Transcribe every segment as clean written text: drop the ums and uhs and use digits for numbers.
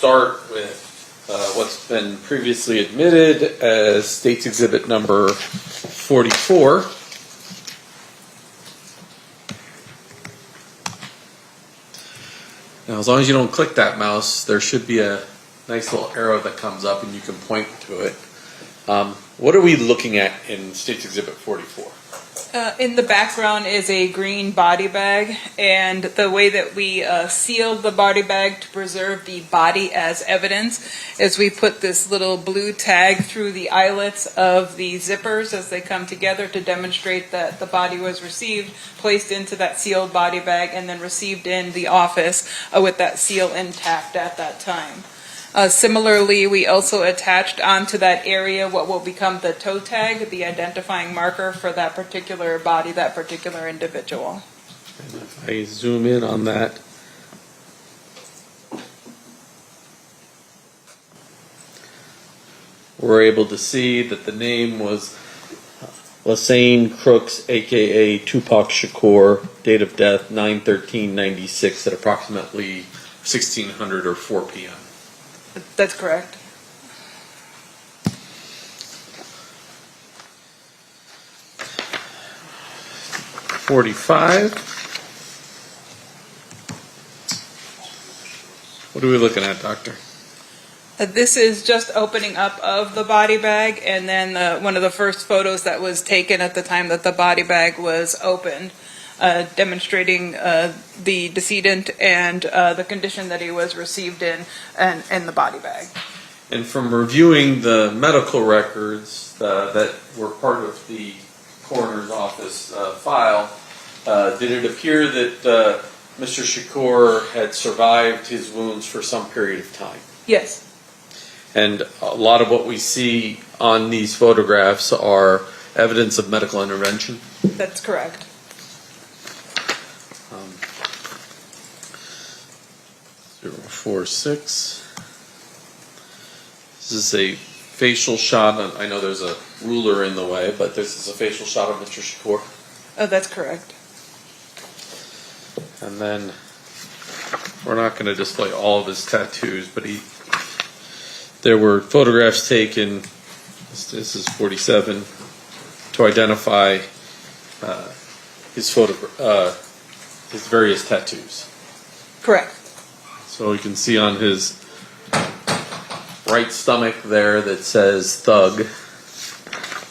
start with what's been previously admitted as State's Exhibit number 44. Now, as long as you don't click that mouse, there should be a nice little arrow that comes up and you can point to it. What are we looking at in State's Exhibit 44? In the background is a green body bag, and the way that we sealed the body bag to preserve the body as evidence is we put this little blue tag through the eyelets of the zippers as they come together to demonstrate that the body was received, placed into that sealed body bag, and then received in the office with that seal intact at that time. Similarly, we also attached onto that area what will become the toe tag, the identifying marker for that particular body, that particular individual. And if I zoom in on that, we're able to see that the name was Lassane Crooks, aka Tupac Shakur, date of death 9/13/96 at approximately 1600 or 4 p.m. That's correct. $45. What are we looking at, Doctor? This is just opening up of the body bag, and then one of the first photos that was taken at the time that the body bag was opened, demonstrating the decedent and the condition that he was received in and the body bag. And from reviewing the medical records that were part of the coroner's office file, did it appear that Mr. Shakur had survived his wounds for some period of time? Yes. And a lot of what we see on these photographs are evidence of medical intervention? That's correct. 046. This is a facial shot. I know there's a ruler in the way, but this is a facial shot of Mr. Shakur. Oh, that's correct. And then we're not going to display all of his tattoos, but there were photographs taken. This is 47 to identify his various tattoos. Correct. So you can see on his right stomach there that says thug.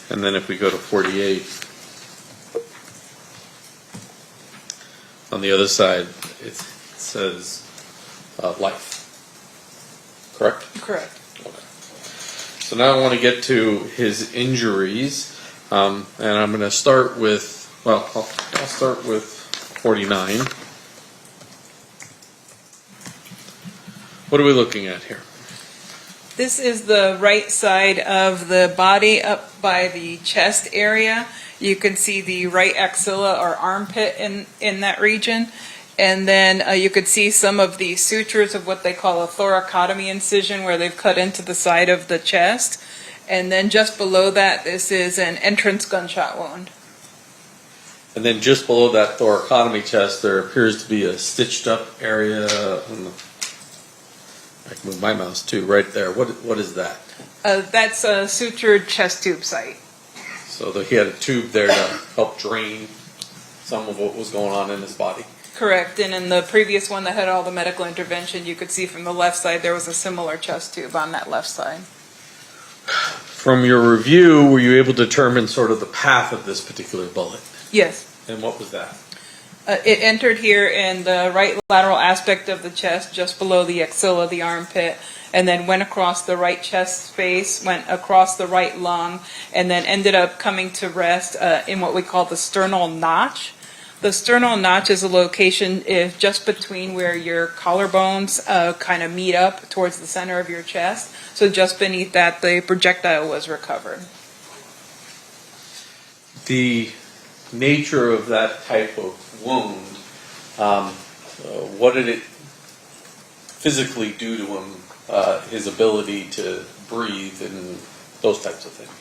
And then if we go to 48, on the other side it says life. Correct? Correct. Okay. So now I want to get to his injuries. And I'm going to start with, well, I'll start with 49. What are we looking at here? This is the right side of the body up by the chest area. You can see the right axilla or armpit in that region. And then you could see some of the sutures of what they call a thoracotomy incision, where they've cut into the side of the chest. And then just below that, this is an entrance gunshot wound. And then just below that thoracotomy chest, there appears to be a stitched up area. I can move my mouse too, right there. What is that? That's a sutured chest tube site. So he had a tube there to help drain some of what was going on in his body. Correct. And in the previous one that had all the medical intervention, you could see from the left side there was a similar chest tube on that left side. From your review, were you able to determine sort of the path of this particular bullet? Yes. And what was that? It entered here in the right lateral aspect of the chest, just below the axilla, the armpit, and then went across the right chest space, went across the right lung, and then ended up coming to rest in what we call the sternal notch. The sternal notch is a location just between where your collarbones kind of meet up towards the center of your chest. So just beneath that, the projectile was recovered. The nature of that type of wound, what did it physically do to him, his ability to breathe and those types of things?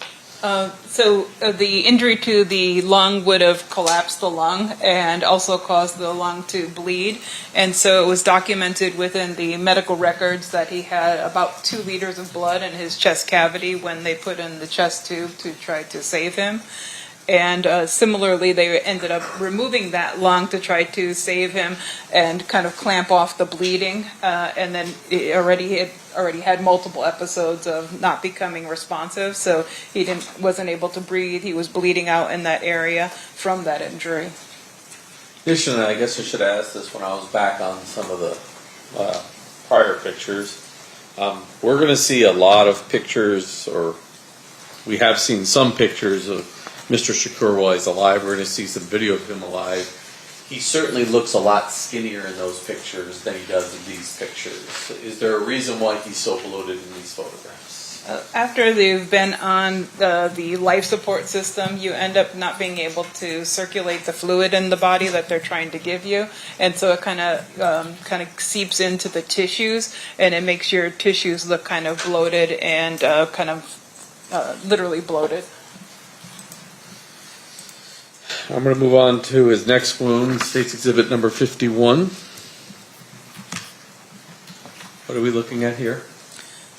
The injury to the lung would have collapsed the lung and also caused the lung to bleed. And so it was documented within the medical records that he had about 2 liters of blood in his chest cavity when they put in the chest tube to try to save him. And similarly, they ended up removing that lung to try to save him and kind of clamp off the bleeding. And then he already had multiple episodes of not becoming responsive, so he wasn't able to breathe. He was bleeding out in that area from that injury. Additionally, I guess I should have asked this when I was back on some of the prior pictures. We're going to see a lot of pictures, or we have seen some pictures of Mr. Shakur while he's alive. We're going to see some video of him alive. He certainly looks a lot skinnier in those pictures than he does in these pictures. Is there a reason why he's so bloated in these photographs? After they've been on the life support system, you end up not being able to circulate the fluid in the body that they're trying to give you, and so it kind of seeps into the tissues, and it makes your tissues look kind of bloated and literally bloated. I'm going to move on to his next wound, State's Exhibit number 51. What are we looking at here?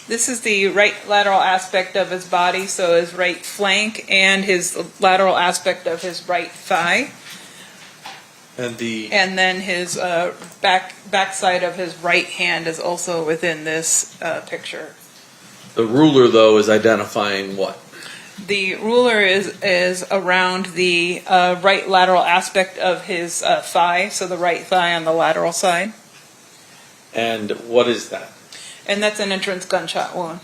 This is the right lateral aspect of his body, so his right flank and his lateral aspect of his right thigh. And then his back side of his right hand is also within this picture. The ruler, though, is identifying what? The ruler is around the right lateral aspect of his thigh, so the right thigh on the lateral side. And what is that? And that's an entrance gunshot wound.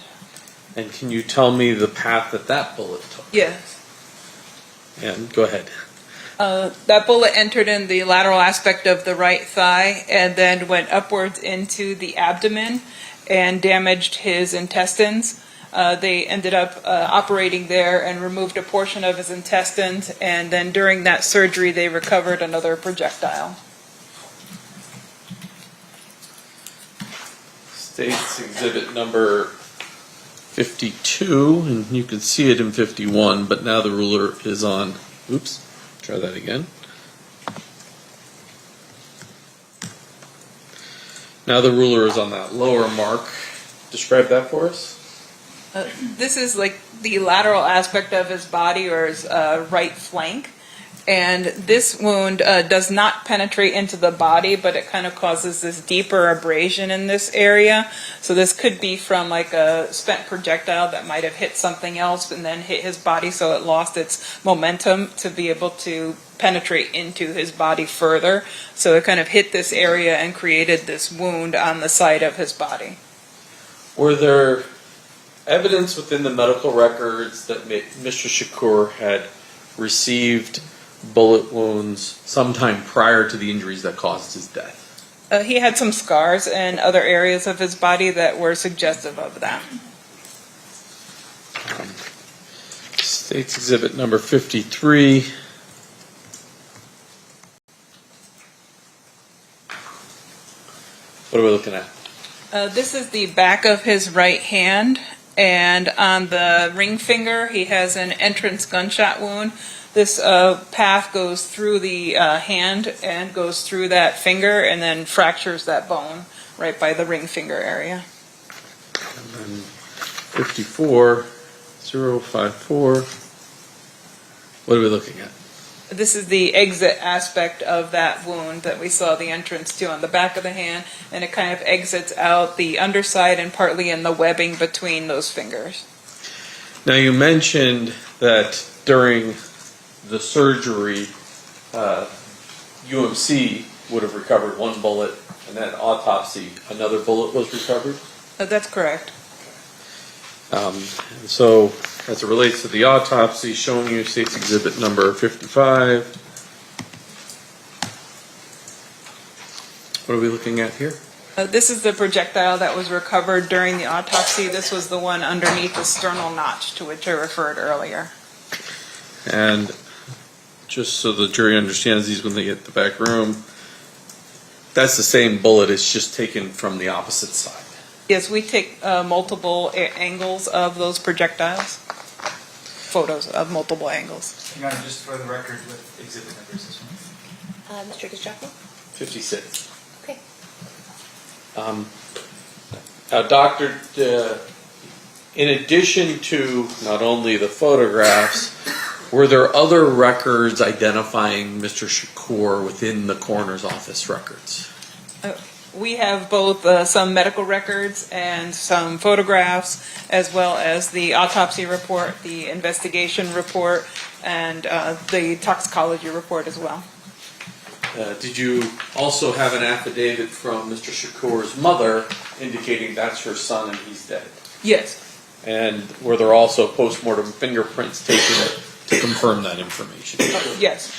And can you tell me the path that bullet took? Yes. And go ahead. That bullet entered in the lateral aspect of the right thigh and then went upwards into the abdomen and damaged his intestines. They ended up operating there and removed a portion of his intestines, and then during that surgery they recovered another projectile. State's Exhibit number 52, and you can see it in 51, but now the ruler is on, oops, try that again. Now the ruler is on that lower mark. Describe that for us. This is like the lateral aspect of his body, or his right flank. And this wound does not penetrate into the body, but it kind of causes this deeper abrasion in this area. So this could be from like a spent projectile that might have hit something else and then hit his body, so it lost its momentum to be able to penetrate into his body further. So it kind of hit this area and created this wound on the side of his body. Were there evidence within the medical records that Mr. Shakur had received bullet wounds sometime prior to the injuries that caused his death? He had some scars in other areas of his body that were suggestive of that. State's Exhibit number 53. What are we looking at? This is the back of his right hand, and on the ring finger he has an entrance gunshot wound. This path goes through the hand and goes through that finger and then fractures that bone right by the ring finger area. And then 54,054. What are we looking at? This is the exit aspect of that wound that we saw the entrance to on the back of the hand, and it kind of exits out the underside and partly in the webbing between those fingers. Now you mentioned that during the surgery, UMC would have recovered one bullet, and then autopsy, another bullet was recovered? That's correct. And so, as it relates to the autopsy, showing you State's Exhibit number 55. What are we looking at here? This is the projectile that was recovered during the autopsy. This was the one underneath the sternal notch to which I referred earlier. And just so the jury understands these when they get to the back room, that's the same bullet, it's just taken from the opposite side. Yes, we take multiple angles of those projectiles. photos of multiple angles. Your Honor, just for the record, what exhibit number is this one? Mr. Gustafson? 56. Okay. Now, Doctor, in addition to not only the photographs, were there other records identifying Mr. Shakur within the coroner's office records? We have both some medical records and some photographs, as well as the autopsy report, the investigation report, and the toxicology report as well. Did you also have an affidavit from Mr. Shakur's mother indicating that's her son and he's dead? Yes. And were there also post-mortem fingerprints taken to confirm that information? Yes.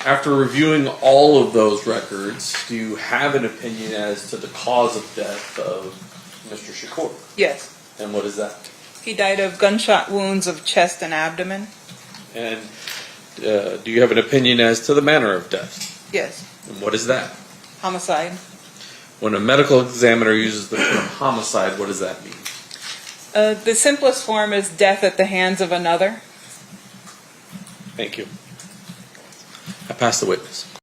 After reviewing all of those records, do you have an opinion as to the cause of death of Mr. Shakur? Yes. And what is that? He died of gunshot wounds of chest and abdomen. And do you have an opinion as to the manner of death? Yes. And what is that? Homicide. When a medical examiner uses the term homicide, what does that mean? The simplest form is death at the hands of another. Thank you. I pass the witness.